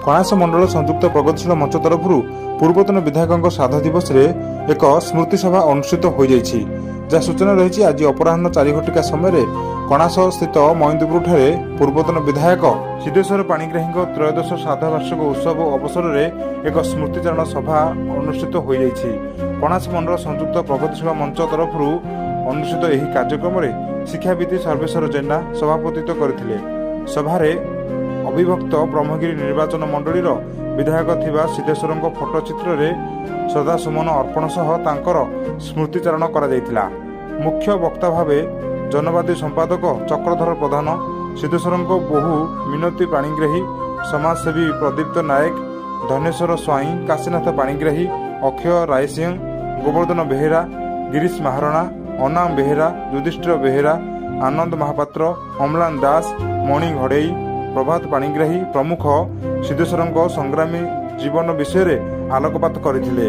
କଣାସ ମଣ୍ଡଳ ସଂଯୁକ୍ତ ପ୍ରଗତିଶୀଳ ମଞ୍ଚ ତରଫରୁ ପୂର୍ବତନ ବିଧାୟକଙ୍କ ଶ୍ରାଦ୍ଧ ଦିବସରେ ଏକ ସ୍ମୃତି ସଭା ଅନୁଷ୍ଠିତ ହୋଇଯାଇଛି। ଯାହା ସୂଚନା ରହିଛି ଆଜି ଅପରାହ୍ନ 4 ଘଟିକା ସମୟରେ କଣାସ ସ୍ଥିତ ମଇନ୍ଦପୁରଠାରେ ପୂର୍ବତନ ବିଧାୟକ ସିଦ୍ଧେଶ୍ୱର ପାଣିଗ୍ରାହୀଙ୍କ ତ୍ରୟୋଦଶ ଶ୍ରାଦ୍ଧ ବାର୍ଷିକ ଉତ୍ସବ ଅବସରରେ ଏକ ସ୍ମୃତିଚାରଣ ସଭା ଅନୁଷ୍ଠିତ ହୋଇଯାଇଛି। କଣାସ ମଣ୍ଡଳ ସଂଯୁକ୍ତ ପ୍ରଗତିଶୀଳ ମଞ୍ଚ ତରଫରୁ ଅନୁଷ୍ଠିତ ଏହି କାର୍ଯ୍ୟକ୍ରମରେ ଶିକ୍ଷାବିତ ସର୍ବେଶ୍ୱର ଜେନା ସଭାପତିତ୍ୱ କରିଥିଲେ। ସଭାରେ ଅବିଭକ୍ତ ବ୍ରହ୍ମଗିରି ନିର୍ବାଚନ ମଣ୍ଡଳୀର ବିଧାୟକ ଥିବା ସିଦ୍ଧେଶ୍ୱରଙ୍କ ଫଟୋ ଚିତ୍ରରେ ଶ୍ରଦ୍ଧାସୁମନ ଅର୍ପଣ ସହ ତାଙ୍କର ସ୍ମୃତିଚାରଣ କରାଯାଇଥିଲା। ମୁଖ୍ୟ ବକ୍ତା ଭାବେ ଜନବାଦୀ ସମ୍ପାଦକ ଚକ୍ରଧର ପ୍ରଧାନ, ସିଦ୍ଧେଶ୍ୱରଙ୍କ ବୋହୂ ମିନତୀ ପାଣିଗ୍ରାହୀ, ସମାଜସେବୀ ପ୍ରଦୀପ୍ତ ନାୟକ, ଧନେଶ୍ୱର ସ୍ୱାଇଁ, କାଶୀନାଥ ପାଣିଗ୍ରାହୀ, ଅକ୍ଷୟ ରାୟସିଂହ, ଗୋବର୍ଦ୍ଧନ ବେହେରା, ଗିରୀଶ ମହାରଣା, ଅନାମ ବେହେରା, ଯୁଧିଷ୍ଠିର ବେହେରା, ଆନନ୍ଦ ମହାପାତ୍ର, ଅମ୍ଳାନ ଦାସ, ମଣି ଘଡ଼େଇ, ପ୍ରଭାତ ପାଣିଗ୍ରାହୀ ପ୍ରମୁଖ ସିଦ୍ଧେଶ୍ୱରଙ୍କ ସଂଗ୍ରାମୀ ଜୀବନ ବିଷୟରେ ଆଲୋକପାତ କରିଥିଲେ।